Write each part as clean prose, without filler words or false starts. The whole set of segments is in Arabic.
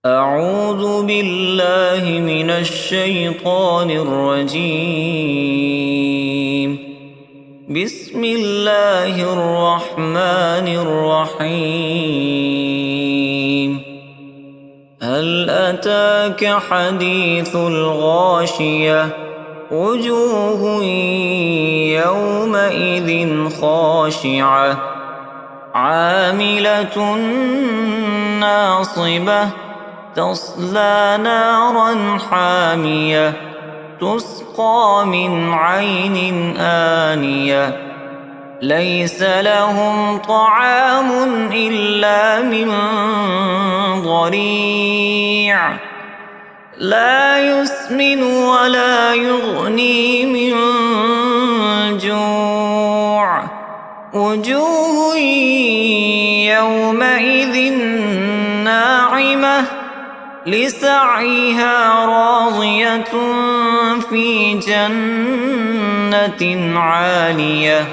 أعوذ بالله من الشيطان الرجيم. بسم الله الرحمن الرحيم. هل أتاك حديث الغاشية؟ وجوه يومئذ خاشعة عاملة ناصبة تصلى نارا حامية تسقى من عين آنية ليس لهم طعام إلا من ضريع لا يسمن ولا يغني من جوع وجوه يومئذ ناعمة لسعيها راضية في جنة عالية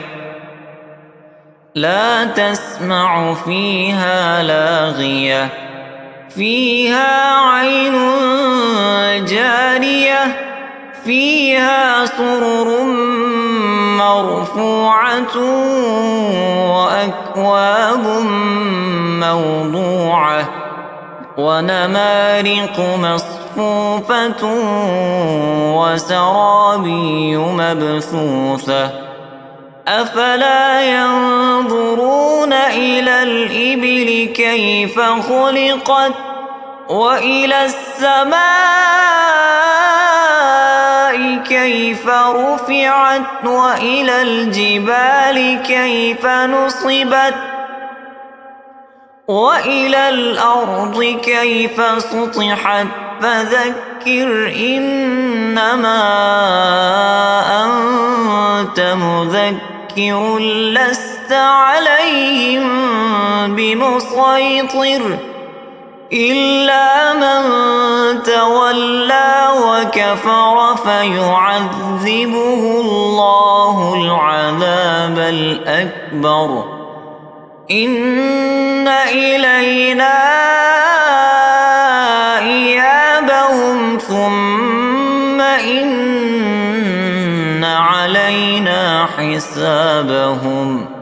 لا تسمع فيها لاغية فيها عين جارية فيها سرر مرفوعة وأكواب موضوعة ونمارق مصفوفة وزرابي مبثوثة أفلا ينظرون إلى الإبل كيف خلقت وإلى السماء كيف رفعت وإلى الجبال كيف نصبت وإلى الأرض كيف سطحت فذكر إنما أنت مذكر لست عليهم بمسيطر إلا من تولى وكفر فيعذبه الله العذاب الأكبر إن إلينا إيابهم ثم إن علينا حسابهم